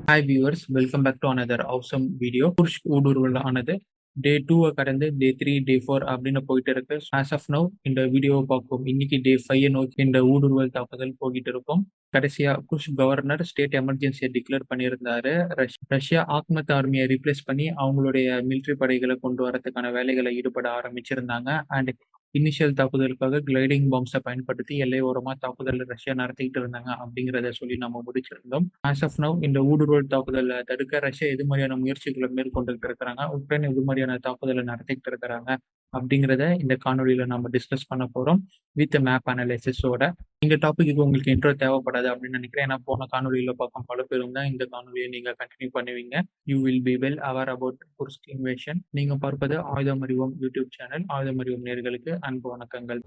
Hi viewers, welcome back to another awesome video. புருஷ் ஊடுருவல் ஆனது டே 2 கடந்து டே 3 டே 4 அப்படின்னு போயிட்டு இருக்கு. ஆஸ் ஆஃப் நவ் இந்த வீடியோவை பார்க்கும் இன்னைக்கு டே 5 நோக்கி இந்த ஊடுருவல் தாக்குதல் போகிட்டு இருக்கும். கடைசியா புஷ் கவர்னர் ஸ்டேட் எமர்ஜென்சியை டிக்ளேர் பண்ணியிருந்தாரு. ரஷ்யா ஆக்மத் ஆர்மியை ரீப்ளேஸ் பண்ணி அவங்களுடைய மிலிட்ரி படைகளை கொண்டு வரதுக்கான வேலைகளை ஈடுபட ஆரம்பிச்சிருந்தாங்க. அண்ட் இனிஷியல் தாக்குதலுக்காக கிளைடிங் பாம்ஸை பயன்படுத்தி எல்லையோரமா தாக்குதல் ரஷ்யா நடத்திக்கிட்டு இருந்தாங்க அப்படிங்கிறத சொல்லி நம்ம முடிச்சிருந்தோம். ஆஸ் ஆஃப் நவ் இந்த ஊடுருவல் தாக்குதலை தடுக்க ரஷ்யா எது மாதிரியான முயற்சிகளை மேற்கொண்டுகிட்டு இருக்கிறாங்க, உக்ரைன் எது மாதிரியான தாக்குதலை நடத்திக்கிட்டு இருக்கிறாங்க அப்படிங்கிறத இந்த காணொலியில நம்ம டிஸ்கஸ் பண்ண போறோம் வித் மேப் அனாலிசிஸோட. இந்த டாபிக்கு உங்களுக்கு இன்ட்ரோ தேவைப்படாது அப்படின்னு நினைக்கிறேன். ஏன்னா போன காணொலியில பார்க்கும் பல பேரும் தான் இந்த காணொலியை நீங்க கண்டினியூ பண்ணுவீங்க. You will be well aware about Kursk invasion. நீங்க பார்ப்பது ஆயுதம் அறிவோம் யூடியூப் சேனல். ஆயுதம் அறிவோம் நேயர்களுக்கு அன்பு வணக்கங்கள்.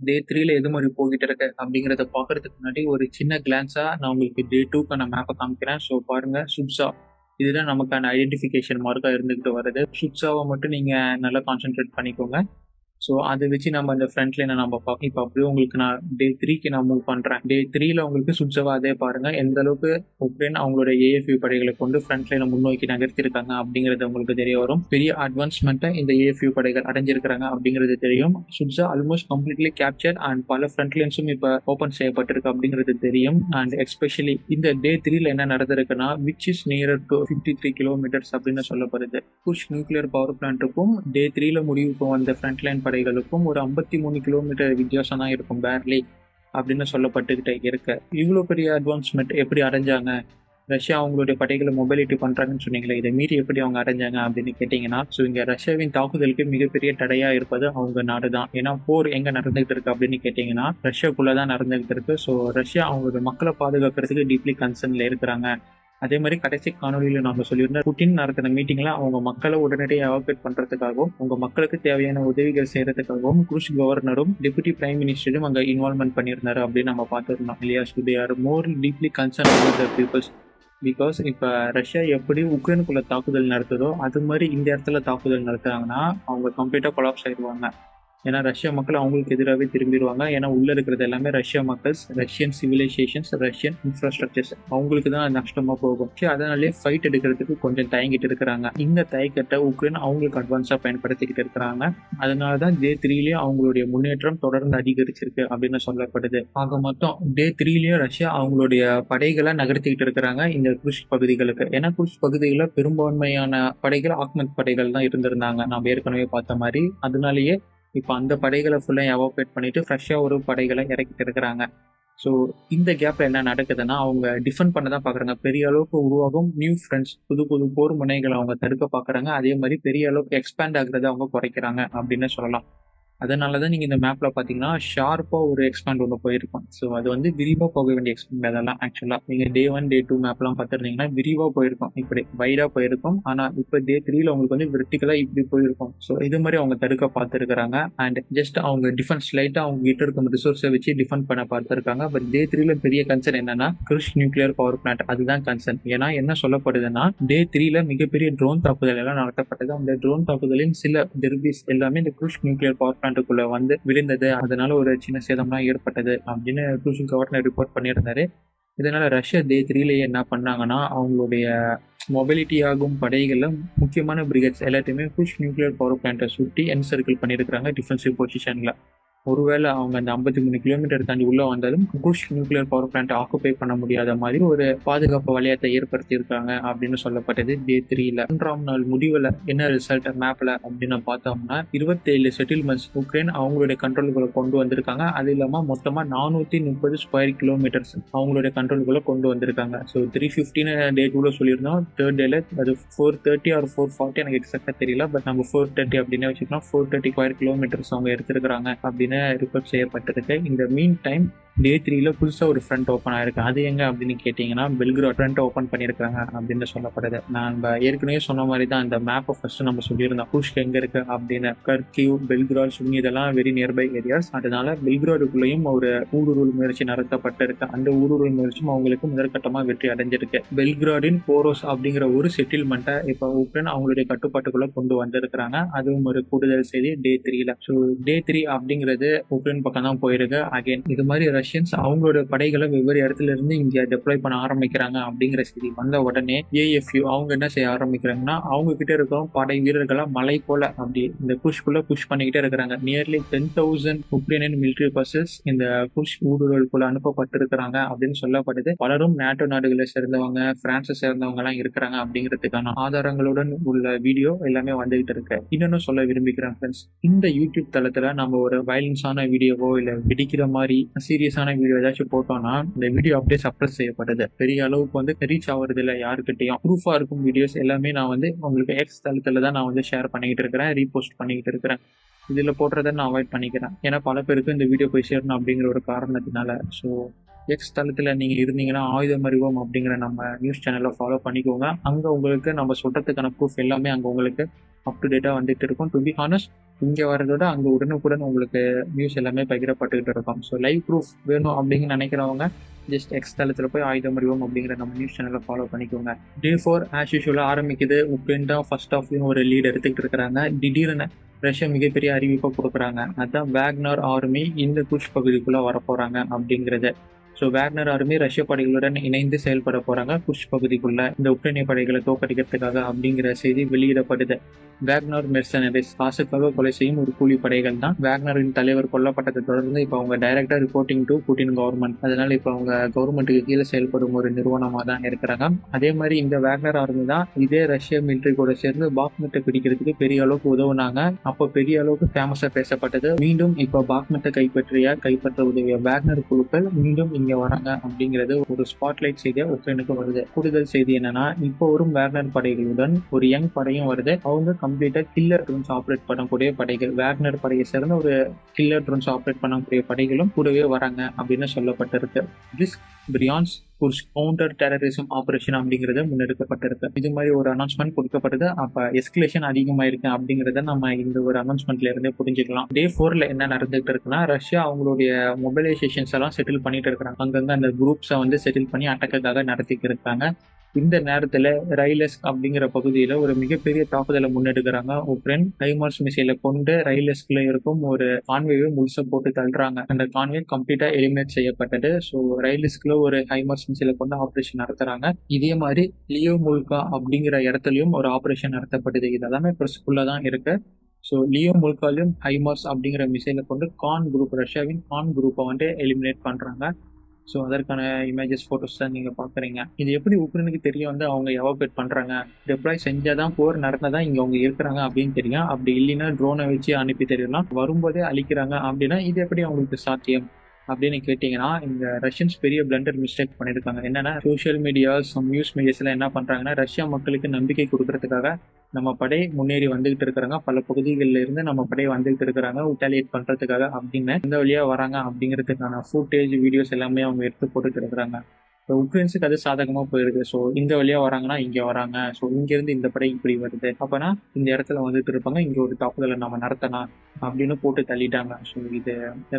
டே த்ரீல எது மாதிரி போகிட்டு இருக்கு அப்படிங்கிறத பாக்குறதுக்கு முன்னாடி ஒரு சின்ன கிளான்ஸா நான் உங்களுக்கு டே 2க்கான மேப்பை காமிக்கிறேன். ஸோ பாருங்க, சுப்சா இதுதான் நமக்கான ஐடென்டிஃபிகேஷன் மார்க்கா இருந்துகிட்டு வருது. சுப்சாவை மட்டும் நீங்க நல்லா கான்சென்ட்ரேட் பண்ணிக்கோங்க. ஸோ அதை வச்சு நம்ம இந்த ஃப்ரண்ட் லைனை நம்ம பார்ப்போம். இப்போ அப்படியே உங்களுக்கு நான் டே 3க்கு நான் மூவ் பண்ணுறேன். டே 3ல உங்களுக்கு சுப்சவா அதே பாருங்க எந்த அளவுக்கு உக்ரைன் அவங்களோட ஏஎஃப்யூ படைகளை கொண்டு ஃப்ரண்ட் லைனை முன்னோக்கி நகர்த்திருக்காங்க அப்படிங்கிறது உங்களுக்கு தெரிய வரும். பெரிய அட்வான்ஸ்மெண்ட்டை இந்த ஏஎஃப்யூ படைகள் அடைஞ்சிருக்கிறாங்க அப்படிங்கிறது தெரியும். சுப்சா ஆல்மோஸ்ட் கம்ப்ளீட்லி கேப்சர் அண்ட் பல ஃப்ரண்ட் லைன்ஸும் இப்போ ஓப்பன் செய்யப்பட்டிருக்கு அப்படிங்கிறது தெரியும். அண்ட் எஸ்பெஷலி இந்த டே 3ல என்ன நடந்திருக்குன்னா, which is nearer to 53 kilometres அப்படின்னு சொல்லப்படுது. புஷ் நியூக்ளியர் பவர் பிளான்ட்டுக்கும் டே 3ல முடிவுக்கும் வந்த ஃப்ரண்ட் லைன் படைகளுக்கும் ஒரு 53 கிலோமீட்டர் வித்தியாசம் தான் இருக்கும் பேர்லி அப்படின்னு சொல்லப்பட்டுக்கிட்டே இருக்க. இவ்வளோ பெரிய அட்வான்ஸ்மெண்ட் எப்படி அடைஞ்சாங்க? ரஷ்யா அவங்களுடைய படைகளை மொபைலிட்டி பண்றாங்கன்னு சொன்னீங்களே, இதை மீறி எப்படி அவங்க அடைஞ்சாங்க அப்படின்னு கேட்டீங்கன்னா, ஸோ இங்க ரஷ்யாவின் தாக்குதலுக்கு மிகப்பெரிய தடையா இருப்பது அவங்க நாடு தான். ஏன்னா போர் எங்க நடந்துகிட்டு இருக்கு அப்படின்னு கேட்டீங்கன்னா ரஷ்யாக்குள்ளதான் நடந்துகிட்டு இருக்கு. ஸோ ரஷ்யா அவங்களுடைய மக்களை பாதுகாக்கிறதுக்கு டீப்லி கன்சர்ன்ல இருக்கிறாங்க. அதே மாதிரி கடைசி காணொலியில நாம சொல்லியிருந்தோம், புட்டின் நடத்தின மீட்டிங்ல அவங்க மக்களை உடனடியாக எவாக்குவேட் பண்றதுக்காகவும் உங்க மக்களுக்கு தேவையான உதவிகள் செய்யறதுக்காகவும் குருஷ் கவர்னரும் டெபுட்டி பிரைம் மினிஸ்டரும் அங்க இன்வால்வ்மெண்ட் பண்ணியிருந்தாரு அப்படின்னு நம்ம பார்த்துருந்தோம் இல்லையா. So they are more deeply concern about the peoples. Because இப்போ ரஷ்யா எப்படி உக்ரைனுக்குள்ள தாக்குதல் நடத்துதோ அது மாதிரி இந்த இடத்துல தாக்குதல் நடத்துறாங்கன்னா அவங்க கம்ப்ளீட்டா கொலாப்ஸ் ஆயிடுவாங்க. ஏன்னா ரஷ்யா மக்கள் அவங்களுக்கு எதிராகவே திரும்பிடுவாங்க. ஏன்னா உள்ள இருக்கிறது எல்லாமே ரஷ்யா மக்கள்ஸ், ரஷ்யன் சிவிலைசேஷன்ஸ், ரஷ்யன் இன்ஃப்ராஸ்ட்ரக்சர்ஸ், அவங்களுக்கு தான் நஷ்டமா போகும். அதனாலே ஃபைட் எடுக்கிறதுக்கு கொஞ்சம் தயங்கிட்டு இருக்கிறாங்க. இந்த தயக்கத்தை உக்ரைன் அவங்களுக்கு அட்வான்ஸா பயன்படுத்திக்கிட்டு இருக்கிறாங்க. அதனாலதான் டே 3லயே அவங்களுடைய முன்னேற்றம் தொடர்ந்து அதிகரிச்சிருக்கு அப்படின்னு சொல்லப்படுது. ஆக மொத்தம் டே 3லயே ரஷ்யா அவங்களுடைய படைகளை நகர்த்திக்கிட்டு இருக்கிறாங்க இந்த குர்ஸ்க் பகுதிகளுக்கு. ஏன்னா குர்ஸ்க் பகுதிகளில் பெரும்பான்மையான படைகள் ஆக்மத் படைகள் தான் இருந்திருந்தாங்க, நம்ம ஏற்கனவே பார்த்த மாதிரி. அதனாலேயே இப்போ அந்த படைகளை ஃபுல்லாக எவாக்குவேட் பண்ணிட்டு ஃப்ரெஷ்ஷாக ஒரு படைகளை இறக்கிட்டு இருக்கிறாங்க. ஸோ இந்த கேப்ல என்ன நடக்குதுன்னா, அவங்க டிஃபெண்ட் பண்ண தான் பார்க்குறாங்க. பெரிய அளவுக்கு உருவாகும் நியூ ஃப்ரெண்ட்ஸ், புது புது போர் முனைகளை அவங்க தடுக்க பார்க்குறாங்க. அதே மாதிரி பெரிய அளவுக்கு எக்ஸ்பேண்ட் ஆகுறதை அவங்க குறைக்கிறாங்க அப்படின்னு சொல்லலாம். அதனால தான் நீங்கள் இந்த மேப்பில் பார்த்தீங்கன்னா ஷார்ப்பாக ஒரு எக்ஸ்பேண்ட் ஒன்று போயிருக்கும். ஸோ அது வந்து விரிவாக போக வேண்டிய எக்ஸ்பேண்ட். அதெல்லாம் ஆக்சுவலாக நீங்கள் டே 1 டே 2 மேப்லாம் பார்த்துருந்தீங்கன்னா விரிவாக போயிருக்கும், இப்படி வைடாக போயிருக்கும். ஆனால் இப்போ டே 3ல உங்களுக்கு வந்து வெர்டிகலாக இப்படி போயிருக்கும். ஸோ இது மாதிரி அவங்க தடுக்க பார்த்துருக்காங்க. அண்ட் ஜஸ்ட் அவங்க டிஃபென்ஸ் லைட்டாக அவங்க கிட்ட இருக்கும் ரிசோர்ஸை வச்சு டிஃபெண்ட் பண்ண பார்த்துருக்காங்க. பட் டே 3ல பெரிய கன்சர்ன் என்னன்னா குர்ஸ்க் நியூக்ளியர் பவர் பிளான்ட், அதுதான் கன்சர்ன். ஏன்னா என்ன சொல்லப்படுதுன்னா, டே 3ல மிகப்பெரிய ட்ரோன் தாக்குதல் எல்லாம் நடத்தப்பட்டது. அந்த ட்ரோன் தாக்குதலின் சில டெர்பிஸ் எல்லாமே இந்த குர்ஸ்க் நியூக்ளியர் பவர் பிளான்ட்டுக்குள்ள வந்து விழுந்தது. அதனால ஒரு சின்ன சேதம்லாம் ஏற்பட்டது அப்படின்னு குர்ஸ்க் கவர்னர் ரிப்போர்ட் பண்ணியிருந்தாரு. இதனால ரஷ்யா டே 3லயே என்ன பண்ணாங்கன்னா, அவங்களுடைய மொபிலிட்டி ஆகும் படைகள்ல முக்கியமான பிரிகேட்ஸ் எல்லாத்தையுமே குர்ஸ்க் நியூக்ளியர் பவர் பிளான்ட்டை சுற்றி என்சர்க்கிள் பண்ணியிருக்கிறாங்க டிஃபென்சிவ் பொசிஷன்ல. ஒருவேளை அவங்க அந்த 53 கிலோமீட்டர் தாண்டி உள்ள வந்தாலும் Kursk nuclear power plant occupy பண்ண முடியாத மாதிரி ஒரு பாதுகாப்பு வளையத்தை ஏற்படுத்தி இருக்காங்க அப்படின்னு சொல்லப்பட்டது டே 3ல. 3ஆம் நாள் முடிவுல என்ன ரிசல்ட் மேப்ல அப்படின்னு பார்த்தோம்னா, 27 செட்டில்மெண்ட்ஸ் உக்ரைன் அவங்களுடைய கண்ட்ரோலுக்குள்ள கொண்டு வந்திருக்காங்க. அது இல்லாம மொத்தமா 430 ஸ்கொயர் கிலோமீட்டர்ஸ் அவங்களுடைய கண்ட்ரோலுக்குள்ள கொண்டு வந்திருக்காங்க. ஸோ 315 டே 2ல சொல்லியிருந்தோம். தேர்ட் டேல அது 430 ஆர் 440 எனக்கு எக்ஸாக்டா தெரியல. பட் நம்ம 430 அப்படின்னு வச்சுக்கலாம். 430 ஸ்கொயர் கிலோமீட்டர்ஸ் அவங்க எடுத்திருக்கிறாங்க அப்படின்னு ரிப்போர்ட் செய்யப்பட்டிருக்கு. இந்த மீன் டைம் டே 3ல புதுசா ஒரு ஃப்ரண்ட் ஓப்பன் ஆயிருக்கு. அது எங்க அப்படின்னு கேட்டீங்கன்னா, பெல்கிராட் ஃப்ரண்ட் ஓப்பன் பண்ணியிருக்காங்க அப்படின்னு சொல்லப்படுது. நம்ம ஏற்கனவே சொன்ன மாதிரி தான் இந்த மேப்பை ஃபர்ஸ்ட் நம்ம சொல்லியிருந்தோம். குஷ்க் எங்க இருக்கு அப்படின்னு. கர்கிவ், பெல்கிராட், சுமி இதெல்லாம் வெரி நியர்பை ஏரியாஸ். அதனால பெல்கிராடுக்குள்ளேயும் ஒரு ஊடுருவல் முயற்சி நடத்தப்பட்டிருக்கு. அந்த ஊடுருவல் முயற்சியும் அவங்களுக்கு முதற்கட்டமா வெற்றி அடைஞ்சிருக்கு. பெல்கிராடின் போரோஸ் அப்படிங்கிற ஒரு செட்டில்மெண்ட்டை இப்போ உக்ரைன் அவங்களுடைய கட்டுப்பாட்டுக்குள்ள கொண்டு வந்திருக்கிறாங்க. அதுவும் ஒரு கூடுதல் செய்தி டே 3ல. ஸோ டே 3 அப்படிங்கிறது உக்ரைன் பக்கம் தான் போயிருக்கு. அகைன் இது மாதிரி ரஷ்யன்ஸ் அவங்களோட படைகளை வெவ்வேறு இடத்துல இருந்து இங்க டெப்ளாய் பண்ண ஆரம்பிக்கிறாங்க அப்படிங்கிற செய்தி வந்த உடனே ஏஎஃப்யூ அவங்க என்ன செய்ய ஆரம்பிக்கிறாங்கன்னா, அவங்க கிட்ட இருக்கிற படை வீரர்களை மலை போல அப்படி இந்த குஷ்குள்ள புஷ் பண்ணிக்கிட்டே இருக்கிறாங்க. நியர்லி 10,000 உக்ரைனியன் மிலிட்டரி பர்சஸ் இந்த குஷ் ஊடுருவலுக்குள்ள அனுப்பப்பட்டிருக்கிறாங்க அப்படின்னு சொல்லப்படுது. பலரும் நேட்டோ நாடுகளை சேர்ந்தவங்க, பிரான்ஸை சேர்ந்தவங்க எல்லாம் இருக்கிறாங்க அப்படிங்கிறதுக்கான ஆதாரங்களுடன் உள்ள வீடியோ எல்லாமே வந்துகிட்டு இருக்கு. இன்னொன்னு சொல்ல விரும்பிக்கிறேன் ஃப்ரெண்ட்ஸ், இந்த யூடியூப் தளத்துல நம்ம ஒரு வயலன்ஸான வீடியோவோ இல்ல வெடிக்கிற மாதிரி சீரியஸான வீடியோ ஏதாச்சும் போட்டோம்னா இந்த வீடியோ அப்படியே சப்ரஸ் செய்யப்படுது. பெரிய அளவுக்கு வந்து ரீச் ஆகுறது இல்லை யாருக்கிட்டையும். ப்ரூஃபா இருக்கும் வீடியோஸ் எல்லாமே நான் வந்து உங்களுக்கு எக்ஸ் தளத்துல தான் நான் வந்து ஷேர் பண்ணிக்கிட்டு இருக்கிறேன், ரீபோஸ்ட் பண்ணிக்கிட்டு இருக்கிறேன். இதுல போடுறதை நான் அவாய்ட் பண்ணிக்கிறேன். ஏன்னா பல பேருக்கு இந்த வீடியோ போய் சேரணும் அப்படிங்கிற ஒரு காரணத்தினால. ஸோ எக்ஸ் தளத்துல நீங்க இருந்தீங்கன்னா ஆயுதம் அறிவோம் அப்படிங்கிற நம்ம நியூஸ் சேனலை ஃபாலோ பண்ணிக்கோங்க. அங்க உங்களுக்கு நம்ம சொல்றதுக்கான ப்ரூஃப் எல்லாமே அங்க உங்களுக்கு அப் டு டேட்டா வந்துட்டு இருக்கும். டு பி ஹானஸ்ட், இங்கே வரதோட அங்கே உடனுக்குடன் உங்களுக்கு நியூஸ் எல்லாமே பகிரப்பட்டுக்கிட்டு இருக்கும். ஸோ லைவ் ப்ரூஃப் வேணும் அப்படின்னு நினைக்கிறவங்க ஜஸ்ட் எக்ஸ் தளத்தில் போய் ஆயுதம் அறிவோம் அப்படிங்கிற நம்ம நியூஸ் சேனலை ஃபாலோ பண்ணிக்கோங்க. டே 4 ஆஸ் யூஷுவலாக ஆரம்பிக்குது. உக்ரைன் தான் ஃபர்ஸ்ட் ஆஃப்லையும் ஒரு லீட் எடுத்துக்கிட்டு இருக்கிறாங்க. திடீர்னு ரஷ்யா மிகப்பெரிய அறிவிப்பை கொடுக்குறாங்க. அதுதான் வேக்னர் ஆர்மி இந்த குஷ் பகுதிக்குள்ளே வரப்போகிறாங்க அப்படிங்கிறது. ஸோ வேக்னர் ஆர்மி ரஷ்ய படைகளுடன் இணைந்து செயல்பட போகிறாங்க குஷ் பகுதிக்குள்ள இந்த உக்ரைனிய படைகளை தோற்கடிக்கிறதுக்காக அப்படிங்கிற செய்தி வெளியிடப்படுது. வேக்னர் மெர்சனரிஸ் காசுக்காக கொலை செய்யும் ஒரு கூலி படைகள் தான். வேக்னரின் தலைவர் கொல்லப்பட்டதை தொடர்ந்து இப்போ அவங்க டைரக்டா ரிப்போர்ட்டிங் டு புட்டின் கவர்மெண்ட். அதனால இப்போ அவங்க கவர்மெண்ட்டுக்கு கீழே செயல்படும் ஒரு நிறுவனமாக தான் இருக்கிறாங்க. அதே மாதிரி இந்த வேக்னர் ஆர்மி தான் இதே ரஷ்ய மிலிட்டரி கூட சேர்ந்து பாக்மெட்டை பிடிக்கிறதுக்கு பெரிய அளவுக்கு உதவுனாங்க. அப்போ பெரிய அளவுக்கு ஃபேமஸா பேசப்பட்டது. மீண்டும் இப்போ பாக்மெட்டை கைப்பற்ற உதவிய வேக்னர் குழுக்கள் மீண்டும் இங்க வராங்க அப்படிங்கிறது ஒரு ஸ்பாட்லைட் செய்தியா உக்ரைனுக்கு வருது. கூடுதல் செய்தி என்னன்னா, இப்போ வரும் வேக்னர் படைகளுடன் ஒரு யங் படையும் வருது. அவங்க கம்ப்ளீட்டா கில்லர் ட்ரோன்ஸ் ஆப்ரேட் பண்ணக்கூடிய படைகள். வேக்னர் படையை சேர்ந்த ஒரு கில்லர் ட்ரோன்ஸ் ஆப்ரேட் பண்ணக்கூடிய படைகளும் கூடவே வராங்க அப்படின்னு சொல்லப்பட்டிருக்கு. பிரியான்ஸ் கவுண்டர் டெரரிசம் ஆபரேஷன் அப்படிங்கிறது முன்னெடுக்கப்பட்டிருக்கு. இது மாதிரி ஒரு அனௌன்ஸ்மெண்ட் கொடுக்கப்பட்டது. அப்ப எஸ்கலேஷன் அதிகமாயிருக்கு அப்படிங்கறத நம்ம இந்த ஒரு அனௌன்ஸ்மெண்ட்ல இருந்தே புரிஞ்சுக்கலாம். டே 4ல என்ன நடந்துட்டு இருக்குன்னா, ரஷ்யா அவங்களுடைய மொபைலைசேஷன்ஸ் எல்லாம் செட்டில் பண்ணிட்டு இருக்காங்க. அங்கங்க அந்த குரூப்ஸை வந்து செட்டில் பண்ணி அட்டாக்காக நடத்திட்டு இருக்காங்க. இந்த நேரத்துல ரைலஸ்க் அப்படிங்கிற பகுதியில ஒரு மிகப்பெரிய தாக்குதலை முன்னெடுக்கிறாங்க உக்ரைன். ஹைமார்ஸ் மிசைலை கொண்டு ரைலஸ்க்ல இருக்கும் ஒரு கான்வேவை முழுசா போட்டு தள்ளுறாங்க. அந்த கான்வே கம்ப்ளீட்டா எலிமினேட் செய்யப்பட்டது. ஸோ ரைலஸ்க்ல ஒரு ஹைமார்ஸ் மிசைலை கொண்டு ஆபரேஷன் நடத்துறாங்க. இதே மாதிரி லியோ முல்கா அப்படிங்கிற இடத்துலயும் ஒரு ஆபரேஷன் நடத்தப்படுது. இதெல்லாமே பிரஸ்குள்ள தான் இருக்கு. ஸோ லியோ முல்காலையும் ஹைமார்ஸ் அப்படிங்கிற மிசைலை கொண்டு ரஷ்யாவின் கான் குரூப்பை வந்து எலிமினேட் பண்றாங்க. ஸோ அதற்கான இமேஜஸ் ஃபோட்டோஸ் தான் நீங்கள் பார்க்குறீங்க. இது எப்படி உக்ரைனுக்கு தெரியும் வந்து அவங்க எவாபரேட் பண்ணுறாங்க, டெப்ளாய் செஞ்சாதான் போர் நடந்ததான் இங்கே அவங்க இருக்கிறாங்க அப்படின்னு தெரியும். அப்படி இல்லைன்னா ட்ரோனை வச்சு அனுப்பி தெரியலாம். வரும்போதே அழிக்கிறாங்க அப்படின்னா இது எப்படி அவங்களுக்கு சாத்தியம் அப்படின்னு கேட்டிங்கன்னா, இந்த ரஷ்யன்ஸ் பெரிய பிளண்டர் மிஸ்டேக் பண்ணியிருக்காங்க. என்னன்னா, சோஷியல் மீடியாஸ், நியூஸ் மீடியாஸ்லாம் என்ன பண்ணுறாங்கன்னா, ரஷ்யா மக்களுக்கு நம்பிக்கை கொடுக்கறதுக்காக நம்ம படை முன்னேறி வந்துகிட்டு இருக்கிறாங்க, பல பகுதிகளில் இருந்து நம்ம படை வந்துகிட்டு இருக்கிறாங்க ரிட்டாலியேட் பண்ணுறதுக்காக அப்படின்னு இந்த வழியாக வராங்க அப்படிங்கிறதுக்கான ஃபுட்டேஜ் வீடியோஸ் எல்லாமே அவங்க எடுத்து போட்டுட்டு இருக்கிறாங்க. ஸோ உக்ரைன்ஸுக்கு அது சாதகமாக போயிருக்கு. ஸோ இந்த வழியாக வராங்கன்னா இங்கே வராங்க, ஸோ இங்கேருந்து இந்த படை இப்படி வருது, அப்போனா இந்த இடத்துல வந்துட்டு இருப்பாங்க, இங்கே ஒரு தாக்குதலை நம்ம நடத்தலாம் அப்படின்னு போட்டு தள்ளிட்டாங்க. ஸோ இது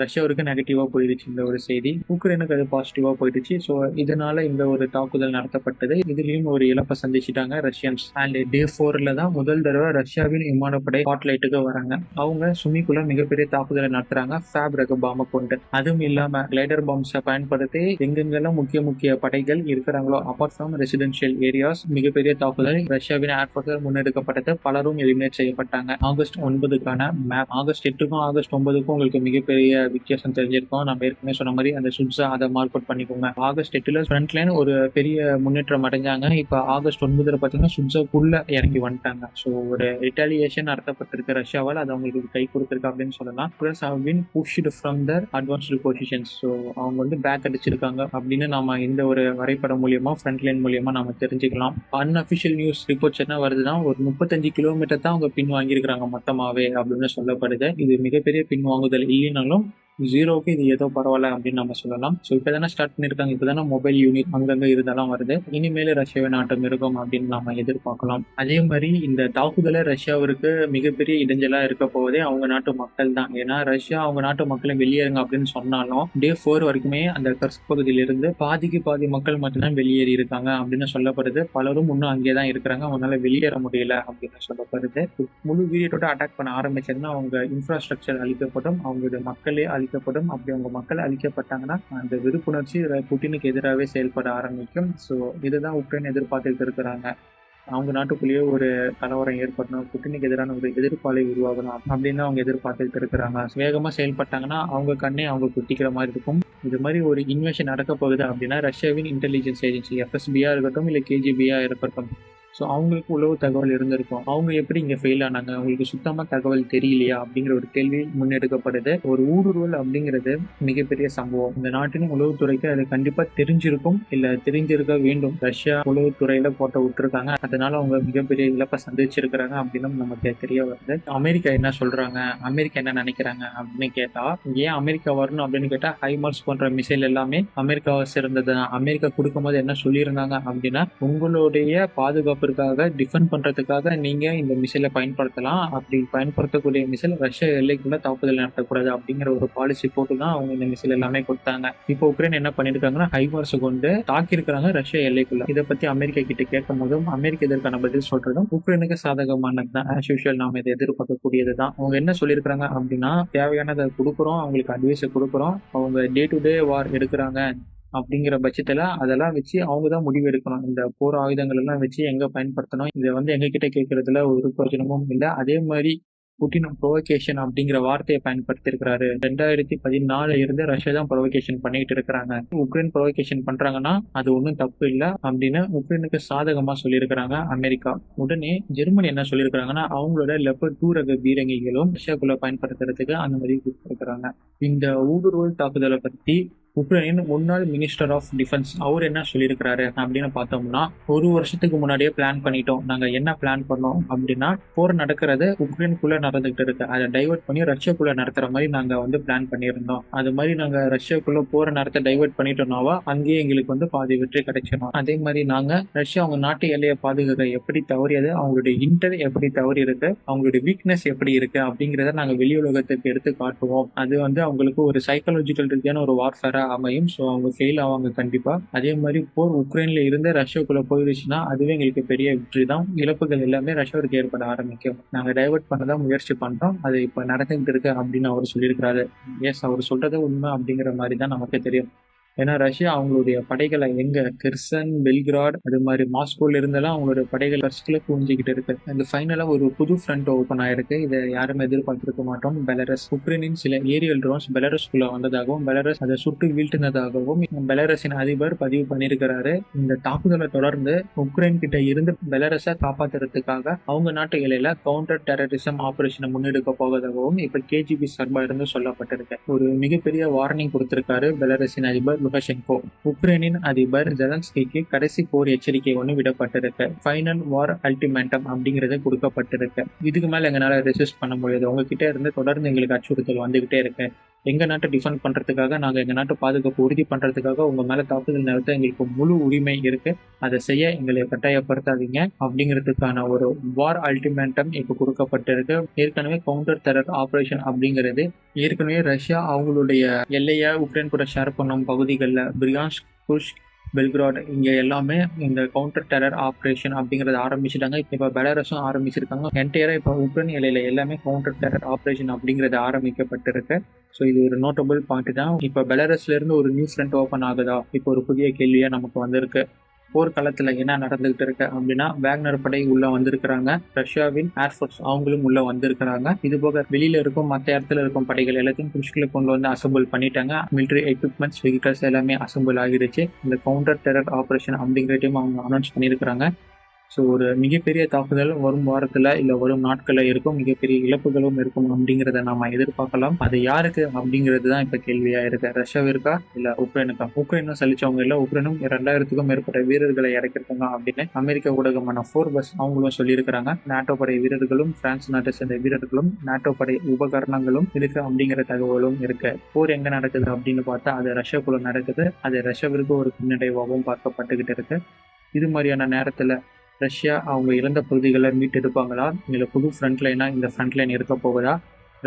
ரஷ்யாவுக்கு நெகட்டிவாக போயிடுச்சு இந்த ஒரு செய்தி. உக்ரைனுக்கு அது பாசிட்டிவாக போயிடுச்சு. ஸோ இதனால இந்த ஒரு தாக்குதல் நடத்தப்பட்டது. இதுலேயும் ஒரு இழப்பை சந்திச்சிட்டாங்க ரஷ்யன்ஸ். அண்ட் டே 4ல தான் முதல் தடவை ரஷ்யாவின் விமானப்படை ஸ்பாட்லைட்டுக்கு வராங்க. அவங்க சுமிக்குள்ள மிகப்பெரிய தாக்குதலை நடத்துறாங்க ஃபேப் ரக பாம்பை கொண்டு. அதுவும் இல்லாமல் கிளைடர் பாம்ஸை பயன்படுத்தி எங்கெங்கெல்லாம் முக்கிய படைகள் இருக்கிறாங்களோ அபார்ட் ஃப்ரம் ரெசிடென்ஷியல் ஏரியாஸ் மிகப்பெரிய தாக்குதல் ரஷ்யாவின் ஏர்போர்ட்டில் முன்னெடுக்கப்பட்டது. பலரும் எலிமினேட் செய்யப்பட்டாங்க. ஆகஸ்ட் 9க்கான மேப். ஆகஸ்ட் 8க்கும் ஆகஸ்ட் 9க்கும் உங்களுக்கு மிகப்பெரிய வித்தியாசம் தெரிஞ்சிருக்கும். நம்ம ஏற்கனவே சொன்ன மாதிரி அந்த சுட்ஸா அதை மார்க் அவுட் பண்ணிக்கோங்க. ஆகஸ்ட் 8ல ஃப்ரண்ட் லைன் ஒரு பெரிய முன்னேற்றம் அடைஞ்சாங்க. இப்போ ஆகஸ்ட் 9ல பார்த்தீங்கன்னா சுட்ஸாக்குள்ள இறங்கி வந்துட்டாங்க. ஸோ ஒரு ரிட்டாலியேஷன் நடத்தப்பட்டிருக்கு ரஷ்யாவால். அது அவங்களுக்கு கை கொடுத்துருக்கு அப்படின்னு சொல்லலாம். Plus have been pushed from their advanced positions. So அவங்க வந்து பேக் அடிச்சிருக்காங்க அப்படின்னு நம்ம இந்த ஒரு வரைபடம் மூலியமா ஃப்ரண்ட் லைன் மூலியமா நம்ம தெரிஞ்சுக்கலாம். அன்அஃபிஷியல் நியூஸ் ரிப்போர்ட்ஸ் என்ன வருதுன்னா, ஒரு 35 கிலோமீட்டர் தான் அவங்க பின் வாங்கியிருக்கிறாங்க மொத்தமாவே அப்படின்னு சொல்லப்படுது. இது மிகப்பெரிய பின் வாங்குதல் இல்லைனாலும் ஜீரோக்கு இது ஏதோ பரவாயில்ல அப்படின்னு நம்ம சொல்லலாம். ஸோ இப்போ தானே ஸ்டார்ட் பண்ணியிருக்காங்க, இப்போ தானே மொபைல் யூனிட் அங்கங்கே இருந்தெல்லாம் வருது, இனிமேல் ரஷ்யாவின் நாட்டம் இருக்கும் அப்படின்னு நம்ம எதிர்பார்க்கலாம். அதே மாதிரி இந்த தாக்குதலை ரஷ்யாவிற்கு மிகப்பெரிய இடைஞ்சலாக இருக்க போவதே அவங்க நாட்டு மக்கள் தான். ஏன்னா ரஷ்யா அவங்க நாட்டு மக்களை வெளியேறுங்க அப்படின்னு சொன்னாலும் டே 4 வரைக்குமே அந்த கர்ஸ்க் பகுதியிலிருந்து பாதிக்கு பாதி மக்கள் மட்டும்தான் வெளியேறி இருக்காங்க அப்படின்னு சொல்லப்படுது. பலரும் இன்னும் அங்கே தான் இருக்கிறாங்க, அவங்களால வெளியேற முடியல அப்படின்னு சொல்லப்படுது. முழு வீடியோட அட்டாக் பண்ண ஆரம்பிச்சதுன்னா அவங்க இன்ஃப்ராஸ்ட்ரக்சர் அழிக்கப்படும், அவங்களுடைய மக்களே அழிக்கப்படும். அப்படி அவங்க மக்கள் அழிக்கப்பட்டாங்கன்னா அந்த விருப்புணர்ச்சி புட்டினுக்கு எதிராகவே செயல்பட ஆரம்பிக்கும். ஸோ இதுதான் உக்ரைன் எதிர்பார்த்துட்டு இருக்கிறாங்க. அவங்க நாட்டுக்குள்ளேயே ஒரு கலவரம் ஏற்படணும், புட்டினுக்கு எதிரான ஒரு எதிர்ப்பாலை உருவாகணும் அப்படின்னு அவங்க எதிர்பார்த்துட்டு இருக்கிறாங்க. வேகமா செயல்பட்டாங்கன்னா அவங்க கண்ணே அவங்க குத்திக்கிற மாதிரி இருக்கும். இது மாதிரி ஒரு இன்வேஷன் நடக்க போகுது அப்படின்னா ரஷ்யாவின் இன்டெலிஜென்ஸ் ஏஜென்சி எஃப்எஸ்பியா இருக்கட்டும் இல்லை கேஜிபியா இருக்கட்டும், ஸோ அவங்களுக்கு உளவு தகவல் இருந்திருக்கும். அவங்க எப்படி இங்கே ஃபெயில் ஆனாங்க, அவங்களுக்கு சுத்தமாக தகவல் தெரியலையா அப்படிங்கிற ஒரு கேள்வி முன்னெடுக்கப்படுது. ஒரு ஊடுருவல் அப்படிங்கிறது மிகப்பெரிய சம்பவம். இந்த நாட்டின் உளவுத்துறைக்கு அது கண்டிப்பாக தெரிஞ்சிருக்கும், இல்லை தெரிஞ்சிருக்க வேண்டும். ரஷ்யா உளவுத்துறையில போட்ட விட்டுருக்காங்க, அதனால அவங்க மிகப்பெரிய இழப்பை சந்திச்சிருக்கிறாங்க அப்படின்னு நமக்கு தெரிய வருது. அமெரிக்கா என்ன சொல்றாங்க, அமெரிக்கா என்ன நினைக்கிறாங்க அப்படின்னு கேட்டா, ஏன் அமெரிக்கா வரணும் அப்படின்னு கேட்டா, ஹைமார்ஸ் போன்ற மிசைல் எல்லாமே அமெரிக்காவை சேர்ந்தது. அமெரிக்கா கொடுக்கும்போது என்ன சொல்லியிருந்தாங்க அப்படின்னா, உங்களுடைய பாதுகாப்பு டிஃபெண்ட் பண்றதுக்காக நீங்க இந்த மிசைலை பயன்படுத்தலாம், அப்படி பயன்படுத்தக்கூடிய மிசைல் ரஷ்யா எல்லைக்குள்ள தாக்குதல் நடத்தக்கூடாது அப்படிங்கிற ஒரு பாலிசி போட்டு தான் அவங்க இந்த மிசைல் எல்லாமே கொடுத்தாங்க. இப்போ உக்ரைன் என்ன பண்ணிருக்காங்கன்னா ஹைமார்ஸ் கொண்டு தாக்கி இருக்கிறாங்க ரஷ்யா எல்லைக்குள்ள. இதை பத்தி அமெரிக்கா கிட்ட கேட்கும் போதும் அமெரிக்க இதற்கான பதில் சொல்றதும் உக்ரைனுக்கு சாதகமானது தான். ஆஸ் யூஷுவல் நாம இதை எதிர்பார்க்கக்கூடியது தான். அவங்க என்ன சொல்லியிருக்காங்க அப்படின்னா, தேவையானதை கொடுக்குறோம், அவங்களுக்கு அட்வைஸை கொடுக்குறோம், அவங்க டே டு டே வார் எடுக்கிறாங்க அப்படிங்கிற பட்சத்துல அதெல்லாம் வச்சு அவங்க தான் முடிவு எடுக்கணும். இந்த போர் ஆயுதங்கள் எல்லாம் வச்சு எங்க பயன்படுத்தணும், இதை எங்க கிட்ட கேட்கறதுல ஒரு பிரயோஜனமும் இல்லை. அதே மாதிரி புட்டின் ப்ரொவோகேஷன் அப்படிங்கிற வார்த்தையை பயன்படுத்தி இருக்கிறாரு. 2014 இருந்து ரஷ்யா தான் ப்ரொவோகேஷன் பண்ணிட்டு இருக்கிறாங்க. உக்ரைன் ப்ரொவோகேஷன் பண்றாங்கன்னா அது ஒன்றும் தப்பு இல்லை அப்படின்னு உக்ரைனுக்கு சாதகமா சொல்லியிருக்கிறாங்க அமெரிக்கா. உடனே ஜெர்மனி என்ன சொல்லியிருக்கிறாங்கன்னா, அவங்களோட லெப்பர்ட் 2 ரக பீரங்கிகளும் ரஷ்யாக்குள்ள பயன்படுத்துறதுக்கு அனுமதி கொடுத்திருக்கிறாங்க. இந்த ஊடுருவல் தாக்குதலை பத்தி உக்ரைனின் முன்னாள் மினிஸ்டர் ஆஃப் டிஃபென்ஸ் அவர் என்ன சொல்லியிருக்கிறாரு அப்படின்னு பார்த்தோம்னா, ஒரு வருஷத்துக்கு முன்னாடியே பிளான் பண்ணிட்டோம். நாங்க என்ன பிளான் பண்ணோம் அப்படின்னா, போர் நடக்கிறது உக்ரைனுக்குள்ள நடந்துகிட்டு இருக்கு, அதை டைவர்ட் பண்ணி ரஷ்யாக்குள்ள நடத்துற மாதிரி நாங்க பிளான் பண்ணியிருந்தோம். அது மாதிரி நாங்க ரஷ்யாக்குள்ள போரை நடத்த டைவர்ட் பண்ணிட்டோம்னாவா அங்கேயே எங்களுக்கு பாதி வெற்றி கிடைச்சிடும். அதே மாதிரி நாங்க ரஷ்யா அவங்க நாட்டு எல்லையை பாதுகாக்க எப்படி தவறியது, அவங்களுடைய இன்டர் எப்படி தவறி இருக்கு, அவங்களுடைய வீக்னஸ் எப்படி இருக்கு அப்படிங்கிறத நாங்க வெளி உலகத்துக்கு எடுத்து காட்டுவோம். அது அவங்களுக்கு ஒரு சைக்காலஜிக்கல் ரீதியான ஒரு வார்ஃபேரா அமையும். ஸோ அவங்க ஃபெயில் ஆவாங்க கண்டிப்பா. அதே மாதிரி போர் உக்ரைன்ல இருந்து ரஷ்யாக்குள்ள போயிடுச்சுன்னா அதுவே எங்களுக்கு பெரிய வெற்றி தான். இழப்புகள் எல்லாமே ரஷ்யாவுக்கு ஏற்பட ஆரம்பிக்கும். நாங்க டைவர்ட் பண்ணதான் முயற்சி பண்றோம், அது இப்ப நடந்துகிட்டு இருக்கு அப்படின்னு அவர் சொல்லியிருக்கிறாரு. எஸ், அவர் சொல்றது உண்மை அப்படிங்கிற மாதிரி தான் நமக்கு தெரியும். ஏன்னா ரஷ்யா அவங்களுடைய படைகளை எங்க கெர்சன், பெல்கிராட், அது மாதிரி மாஸ்கோல இருந்தெல்லாம் அவங்களுடைய படைகள் ரஷ்யால குவிஞ்சிக்கிட்டு இருக்கு. இந்த ஃபைனலா ஒரு புது ஃப்ரண்ட் ஓபன் ஆயிருக்கு. இதை யாருமே எதிர்பார்த்திருக்க மாட்டோம். பெலரஸ் உக்ரைனின் சில ஏரியல் ட்ரோன்ஸ் பெலரஸ்குள்ள வந்ததாகவும் பெலரஸ் அதை சுட்டு வீழ்த்தினதாகவும் பெலரஸின் அதிபர் பதிவு பண்ணியிருக்கிறாரு. இந்த தாக்குதலை தொடர்ந்து உக்ரைன் கிட்ட இருந்து பெலரஸை காப்பாற்றுறதுக்காக அவங்க நாட்டு எல்லையில கவுண்டர் டெரரிசம் ஆபரேஷனை முன்னெடுக்க போவதாகவும் இப்ப கேஜிபி சார்பா இருந்து சொல்லப்பட்டிருக்கு. ஒரு மிகப்பெரிய வார்னிங் கொடுத்திருக்காரு பெலரஸின் அதிபர் லுகாஷென்கோ. உக்ரைனின் அதிபர் ஜெலன்ஸ்கிக்கு கடைசி போர் எச்சரிக்கை ஒன்று விடப்பட்டிருக்கு. ஃபைனல் வார் அல்டிமேட்டம் அப்படிங்கிறது கொடுக்கப்பட்டிருக்கு. இதுக்கு மேல எங்களால ரெசிஸ்ட் பண்ண முடியாது, உங்ககிட்ட இருந்து தொடர்ந்து எங்களுக்கு அச்சுறுத்தல் வந்துகிட்டே இருக்கு. எங்க நாட்டை டிஃபெண்ட் பண்றதுக்காக, நாங்க எங்க நாட்டு பாதுகாப்பு உறுதி பண்றதுக்காக உங்க மேல தாக்குதல் நடத்த எங்களுக்கு முழு உரிமை இருக்கு. அதை செய்ய எங்களை கட்டாயப்படுத்தாதீங்க அப்படிங்கிறதுக்கான ஒரு வார் அல்டிமேட்டம் இப்ப கொடுக்கப்பட்டிருக்கு. ஏற்கனவே கவுண்டர் டெரர் ஆபரேஷன் அப்படிங்கிறது ஏற்கனவே ரஷ்யா அவங்களுடைய எல்லையை உக்ரைன் கூட ஷேர் பண்ணும் பகுதிகளில் பிரியான்ஸ்க், குர்ஸ்க், பெல்கிராட் இங்க எல்லாமே இந்த கவுண்டர் டெரர் ஆபரேஷன் அப்படிங்கறத ஆரம்பிச்சிட்டாங்க. இப்ப பெலாரஸும் ஆரம்பிச்சிருக்காங்க. என்டையரா இப்ப உக்ரைன் எல்லையில எல்லாமே கவுண்டர் டெரர் ஆபரேஷன் அப்படிங்கறது ஆரம்பிக்கப்பட்டிருக்கு. ஸோ இது ஒரு நோட்டபிள் பாயிண்ட் தான். இப்ப பெலாரஸ்ல இருந்து ஒரு நியூ ஃப்ரண்ட் ஓபன் ஆகுதா, இப்போ ஒரு புதிய கேள்வியா நமக்கு வந்திருக்கு. போர்க்களத்துல என்ன நடந்துகிட்டு இருக்கு அப்படின்னா, வேக்னர் படை உள்ள வந்திருக்கிறாங்க, ரஷ்யாவின் ஏர்ஃபோர்ஸ் அவங்களும் உள்ள வந்திருக்கிறாங்க. இது போக வெளியில இருக்கும் மற்ற இடத்துல இருக்கும் படைகள் எல்லாத்தையும் குஷ்குல கொண்டு அசம்பிள் பண்ணிட்டாங்க. மிலிட்டரி எக்யூப்மெண்ட்ஸ், வெஹிக்கல்ஸ் எல்லாமே அசம்பிள் ஆகிடுச்சு. இந்த கவுண்டர் டெரர் ஆபரேஷன் அப்படிங்கிறதையும் அவங்க அனௌன்ஸ் பண்ணியிருக்கிறாங்க. ஸோ ஒரு மிகப்பெரிய தாக்குதல் வரும் வாரத்துல இல்ல வரும் நாட்கள்ல இருக்கும். மிகப்பெரிய இழப்புகளும் இருக்கும் அப்படிங்கிறத நாம எதிர்பார்க்கலாம். அது யாருக்கு அப்படிங்கிறது தான் இப்ப கேள்வியா இருக்கு. ரஷ்யாவிற்கா இல்ல உக்ரைனுக்கா? உக்ரைனும் சலிச்சவங்க இல்ல. உக்ரைனும் 2000க்கும் மேற்பட்ட வீரர்களை இறக்கிருக்காங்க அப்படின்னு அமெரிக்க ஊடகமான ஃபோர்பஸ் அவங்களும் சொல்லியிருக்கிறாங்க. நாட்டோ படை வீரர்களும் பிரான்ஸ் நாட்டை சேர்ந்த வீரர்களும் நாட்டோ படை உபகரணங்களும் இருக்கு அப்படிங்கிற தகவலும் இருக்கு. போர் எங்க நடக்குது அப்படின்னு பார்த்தா அது ரஷ்யாக்குள்ள நடக்குது. அது ரஷ்யாவிற்கு ஒரு பின்னடைவாகவும் பார்க்கப்பட்டுகிட்டு இருக்கு. இது மாதிரியான நேரத்துல ரஷ்யா அவங்க இழந்த பகுதிகளை மீட்டெடுப்பாங்களா? இல்ல புது ஃப்ரண்ட் லைனா இந்த ஃப்ரண்ட் லைன் இருக்க போகுதா?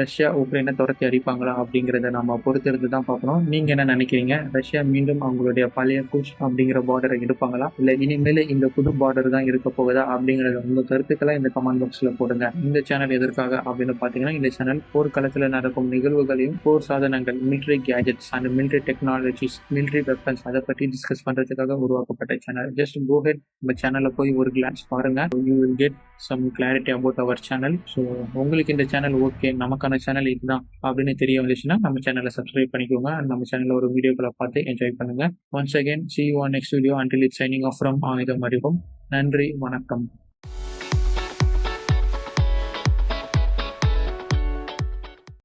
ரஷ்யா உக்ரைனை துரத்தி அடிப்பாங்களா? அப்படிங்கிறத நம்ம பொறுத்திருந்து தான் பார்க்கணும். நீங்க என்ன நினைக்கிறீங்க? ரஷ்யா மீண்டும் அவங்களுடைய பழைய குஷ் அப்படிங்கிற பார்டரை எடுப்பாங்களா? இல்ல இனிமேல் இந்த புது பார்டர் தான் இருக்க போகுதா? அப்படிங்கிறத உங்க கருத்துக்களை இந்த கமெண்ட் பாக்ஸ்ல போடுங்க. இந்த சேனல் எதற்காக அப்படின்னு பார்த்தீங்கன்னா, இந்த சேனல் போர்க்களத்தில் நடக்கும் நிகழ்வுகளையும் போர் சாதனங்கள், military gadgets and military technologies, military weapons அதை பற்றி டிஸ்கஸ் பண்றதுக்காக உருவாக்கப்பட்ட சேனல். ஜஸ்ட் கோ ஹெட் நம்ம சேனல்ல போய் ஒரு கிளான்ஸ் பாருங்க. You will get some clarity about our channel. So உங்களுக்கு இந்த சேனல் ஓகே, நமக்கான சேனல் இதுதான் அப்படின்னு தெரிய வந்துச்சுன்னா நம்ம சேனலை சப்ஸ்கிரைப் பண்ணிக்கோங்க. நம்ம சேனல்ல ஒரு வீடியோக்களை பார்த்து என்ஜாய் பண்ணுங்க. Once again see you on next video until it's signing off from ஆயுதம் அறிவோம். நன்றி, வணக்கம்.